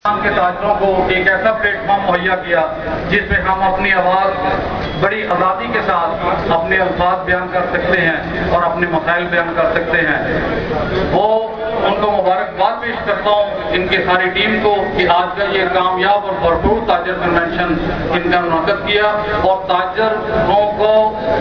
کے تاجروں کو ایک ایسا پلیٹ فارم مہیا کیا جس پہ ہم اپنی آواز بڑی آزادی کے ساتھ اپنے الفاظ بیان کر سکتے ہیں اور اپنے مسائل بیان کر سکتے ہیں۔ وہ ان کو مبارکباد پیش کرتا ہوں ان کی ساری ٹیم کو کہ آج کل یہ کامیاب اور بھرپور تاجر کنونشن ان کا منعقد کیا اور تاجروں کو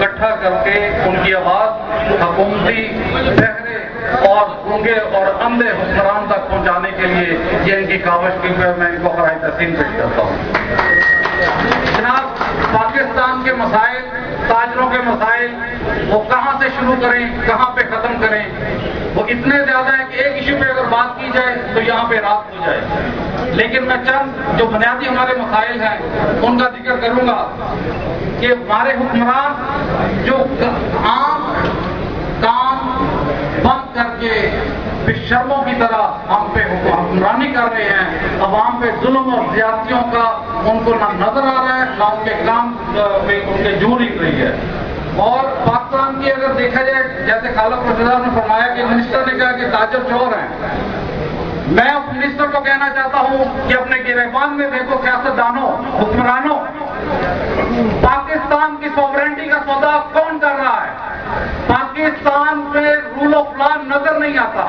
اکٹھا کر کے ان کی آواز حکومتی بہرے اور گونگے اور اندھے حکمران تک پہنچانے کے لیے یہ ان کی کاوش کی میں ان کو خراج تحسین پیش کرتا ہوں۔ جناب، پاکستان کے مسائل، تاجروں کے مسائل، وہ کہاں سے شروع کریں، کہاں پہ ختم کریں، وہ اتنے زیادہ ہے کہ ایک ایشو پہ اگر بات کی جائے تو یہاں پہ رات ہو جائے۔ لیکن میں چند جو بنیادی ہمارے مسائل ہیں ان کا ذکر کروں گا کہ ہمارے حکمران جو عام کام بند کر کے بے شرموں کی طرح ہم پہ حکمرانی کر رہے ہیں، عوام پہ ظلم اور زیادتیوں کا ان کو نہ نظر آ رہا ہے، نہ ان کے کام پہ ان کے جو نکل رہی ہے۔ اور پاکستان کی اگر دیکھا جائے، جیسے خالق رشیدہ نے فرمایا کہ منسٹر نے کہا کہ تاجر چور ہیں، میں اس منسٹر کو کہنا چاہتا ہوں کہ اپنے گریبان میں دیکھو سیاستدانوں، حکمرانوں، پاکستان کی سوورنٹی کا سودا کون کر رہا ہے؟ پاکستان میں رول آف لا نظر نہیں آتا۔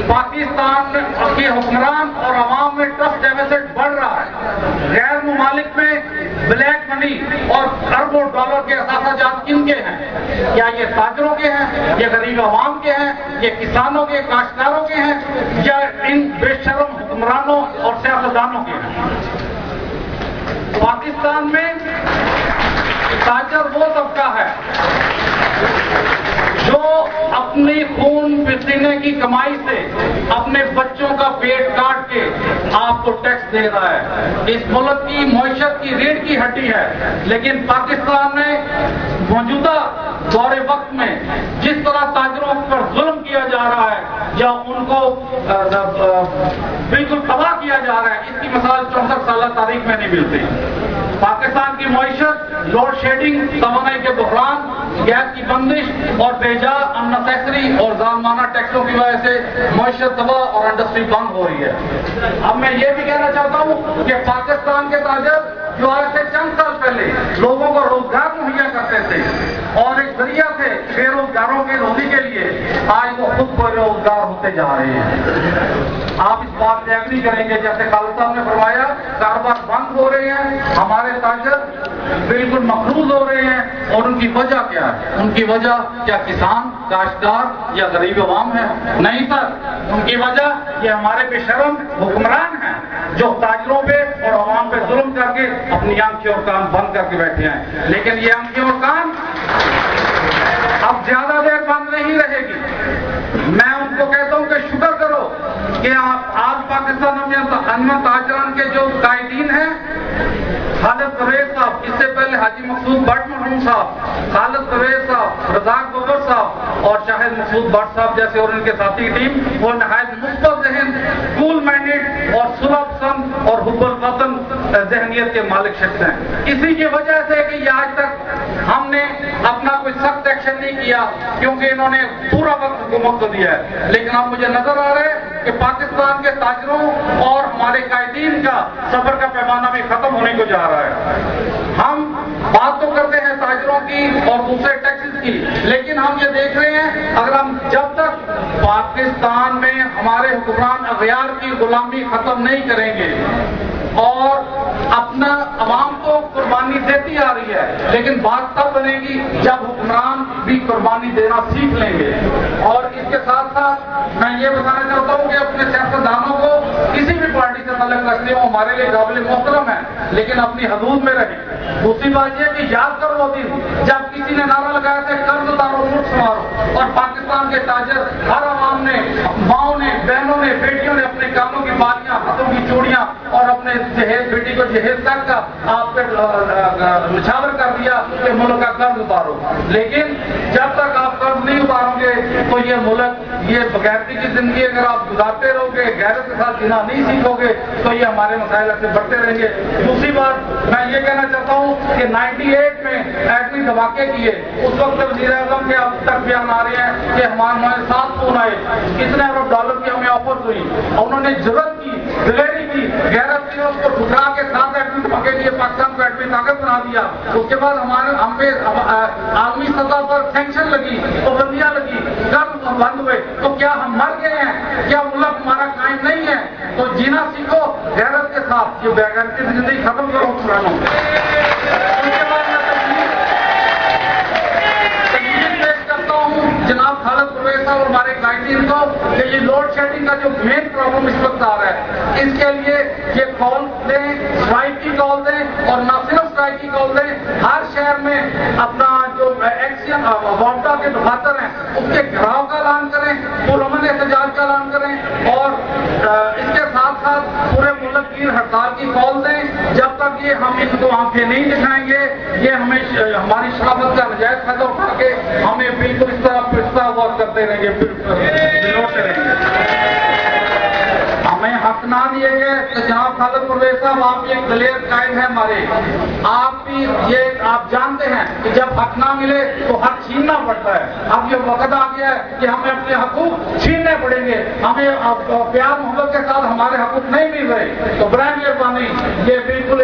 پاکستان کے حکمران اور عوام میں ٹرسٹ ڈیفیسٹ بڑھ رہا ہے۔ غیر ممالک میں بلیک منی اور اربوں ڈالر کے اثاثہ جات کن کے ہیں؟ کیا یہ تاجروں کے ہیں، یہ غریب عوام کے ہیں، یہ کسانوں کے، کاشتکاروں کے ہیں، یا ان بے شرم حکمرانوں اور سیاستدانوں کے ہیں؟ پاکستان میں تاجر وہ طبقہ ہے جو اپنی خون پسینے کی کمائی سے اپنے بچوں کا پیٹ کاٹ کے آپ کو ٹیکس دے رہا ہے۔ اس ملک کی معیشت کی ریڑھ کی ہڈی ہے، لیکن پاکستان میں موجودہ دور وقت میں جس طرح تاجروں پر ظلم کیا جا رہا ہے یا ان کو بالکل تباہ کیا جا رہا ہے، اس کی مثال 64 سالہ تاریخ میں نہیں ملتی۔ پاکستان کی معیشت لوڈ شیڈنگ، توانائی کے بحران، گیس کی بندش اور بیجا اننیسیسری اور ظالمانہ ٹیکسوں کی وجہ سے معیشت تباہ اور انڈسٹری بند ہو رہی ہے۔ اب میں یہ بھی کہنا چاہتا ہوں کہ پاکستان کے تاجر جو آج سے چند سال پہلے لوگوں کو روزگار مہیا کرتے تھے اور ایک ذریعہ تھے بے روزگاروں کی روزی کے لیے، آج وہ خود بے روزگار ہوتے جا رہے ہیں۔ آپ اس بات سے ایگری کریں گے، جیسے خالد صاحب نے فرمایا کاروبار بند ہو رہے ہیں، ہمارے تاجر بالکل مقروض ہو رہے ہیں، اور ان کی وجہ کیا ہے؟ ان کی وجہ کیا کسان، کاشتکار یا غریب عوام ہے؟ نہیں سر، ان کی وجہ یہ ہمارے بے شرم حکمران ہیں جو تاجروں پہ اور عوام پہ ظلم کر کے اپنی آنکھیں اور کان بند کر کے بیٹھے ہیں۔ لیکن یہ آنکھیں اور کان اب زیادہ دیر بند نہیں رہے گی۔ میں ان کو کہتا ہوں کہ شکر کرو کہ آج پاکستان میں انمن تاجران کے جو قائدین ہیں، خالد پرویز صاحب، اس سے پہلے حاجی مقصود بٹ مرحوم صاحب، خالد پرویز صاحب، رزاق ببر صاحب اور شاہد مقصود بٹ صاحب جیسے اور ان کے ساتھی ٹیم، وہ نہایت مثبت ذہن، کول مائنڈیڈ اور صلح پسند اور حب الوطن ذہنیت کے مالک شخص ہیں۔ اسی کی وجہ سے کہ یہ آج تک ہم نے اپنا کوئی سخت ایکشن نہیں کیا، کیونکہ انہوں نے پورا وقت حکومت کو دیا ہے۔ لیکن اب مجھے نظر آ رہا ہے کہ پاکستان کے تاجروں اور ہمارے قائدین کا صبر کا پیمانہ بھی ختم ہونے کو جا رہا ہے۔ ہم بات تو کرتے ہیں تاجروں کی اور دوسرے ٹیکسز کی، لیکن ہم یہ دیکھ رہے ہیں اگر ہم جب تک پاکستان میں ہمارے حکمران اغیار کی غلامی ختم نہیں کریں گے اور اپنا عوام کو قربانی دیتی آ رہی ہے، لیکن بات تب بنے گی جب حکمران بھی قربانی دینا سیکھ لیں گے۔ اور اس کے ساتھ ساتھ میں یہ بتانا چاہتا ہوں کہ اپنے سیاستدانوں کو کسی بھی پارٹی سے تعلق رکھتے ہوں ہمارے لیے قابل محترم ہے، لیکن اپنی حدود میں رہیں۔ دوسری بات یہ کہ یاد کرو وہ دن جب کسی نے نعرہ لگایا تھا قرض دارو مٹھ سنوارو، اور پاکستان کے تاجر، ہر عوام نے، ماؤں نے، بہنوں نے، بیٹیوں نے اپنے کانوں کی بالیاں، ہاتھوں کی چوڑیاں اور اپنے جہیز بیٹی کو جہیز تک کا آپ پہ نچھاور کر دیا کہ ملک کا قرض اتارو. لیکن جب تک آپ قرض نہیں اتارو گے تو یہ ملک یہ بغیرتی کی زندگی اگر آپ گزارتے رہو گے, غیرت کے ساتھ جینا نہیں سیکھو گے تو یہ ہمارے مسائل ایسے بڑھتے رہیں گے. دوسری بات میں یہ کہنا چاہتا ہوں کہ 98 میں ایٹمی دھماکے کیے, اس وقت وزیر اعظم کے اب تک بیان آ رہے ہیں کہ ہمارے ساتھ فون آئے, کتنے ارب ڈالر کی ہمیں آفر ہوئی, انہوں نے جرت کی, دلیری کی, غیرت کی, اس کو ٹھکرا کے ساتھ ایٹمی دھماکے کیے, پاکستان کو ایٹمی طاقت بنا دیا. اس کے بعد ہم پہ عالمی سطح پر سینکشن لگی, پابندیاں لگی, قرض بند ہوئے. تو کیا ہم مر گئے ہیں؟ کیا ملک ہمارا قائم نہیں ہے؟ تو جینا سیکھو غیرت کے ساتھ, یہ بغیرتی زندگی ختم کرو مسلمانوں. اس کے بعد میں تجویز پیش کرتا ہوں جناب خالد پرویز صاحب اور ہمارے قائدین کو کہ یہ لوڈ شیڈنگ کا جو مین پرابلم اس وقت آ رہا ہے, اس کے لیے یہ کال دیں, اسٹرائک کی کال دیں, اور نہ صرف اسٹرائک کی کال دیں, ہر شہر میں اپنا جو ایکشن وابڈا کے دفاتر ہیں اس کے گھراؤ کا اعلان کریں, پرامن احتجاج کا اعلان کریں, اور اس کے ساتھ ساتھ پورے ملک کی ہڑتال کی کال دیں. جب تک یہ ہم ان کو آنکھیں نہیں دکھائیں گے, یہ ہمیں ہماری شرافت کا نجائز فائدہ اٹھا کے ہمیں بالکل اس طرح غور کرتے رہیں گے, لوٹتے رہیں گے. ہمیں حق نہ دیے گئے تو جناب خالد پرویز صاحب آپ ایک دلیر قائد ہیں ہمارے, آپ بھی یہ آپ جانتے ہیں کہ جب حق نہ ملے تو حق چھیننا پڑتا ہے. اب یہ وقت آ گیا ہے کہ ہمیں اپنے حقوق چھیننے پڑیں گے. ہمیں پیار محبت کے ساتھ ہمارے حقوق نہیں مل رہے تو برائے مہربانی یہ بالکل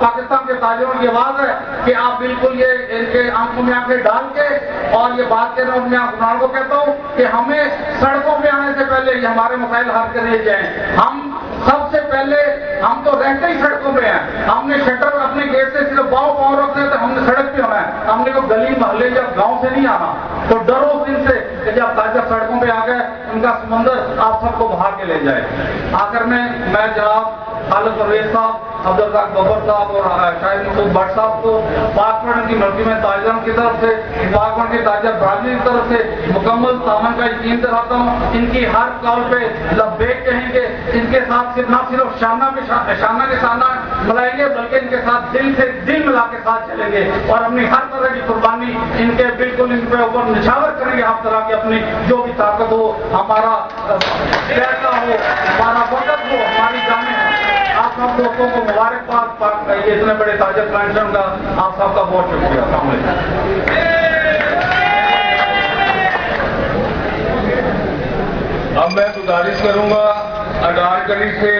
پاکستان کے تاجروں کی آواز ہے کہ آپ بالکل یہ ان کے آنکھوں میں آنکھیں ڈال کے اور یہ بات کہہ رہا ہوں, میں حکمران کو کہتا ہوں کہ ہمیں سڑکوں پہ آنے سے پہلے یہ ہمارے مسائل حل کرنے جائیں. ہم سب سے پہلے, ہم تو رہتے ہی سڑکوں پہ ہیں, ہم نے شٹر اپنے گیٹ سے صرف پاؤں رکھنے تو ہم نے سڑک پہ ہونا ہے. ہم نے کوئی گلی محلے یا گاؤں سے نہیں آنا. تو ڈرو اس دن سے کہ جب تاجر سڑکوں پہ آ گئے ان کا سمندر آپ سب کو بہا کے لے جائے. آخر میں جناب خالد پرویز صاحب, عبدالرزاق ببر صاحب اور شاہد مسعود بٹ صاحب کو پاسپورٹ کی مرضی میں تاجروں کی طرف سے, پاسپورٹ کے تاجر برادری کی طرف سے مکمل تعاون کا یقین دلاتا ہوں. ان کی ہر کال پہ لبیک کہیں گے, ان کے ساتھ نہ صرف شانہ کے شانہ ملائیں گے بلکہ ان کے ساتھ دل سے دل ملا کے ساتھ چلیں گے, اور اپنی ہر طرح کی قربانی ان کے بالکل ان پہ اوپر نچھاور کریں گے. ہر طرح کی اپنی جو بھی طاقت ہو, ہمارا پیسہ ہو, ہمارا وقت ہو, ہماری جانیں ہو. آپ سب دوستوں کو مبارکباد, یہ اتنے بڑے تاجر پلانٹن کا آپ سب کا بہت شکریہ. السلام علیکم. اب میں گزارش کروں گا اڈار گلی سے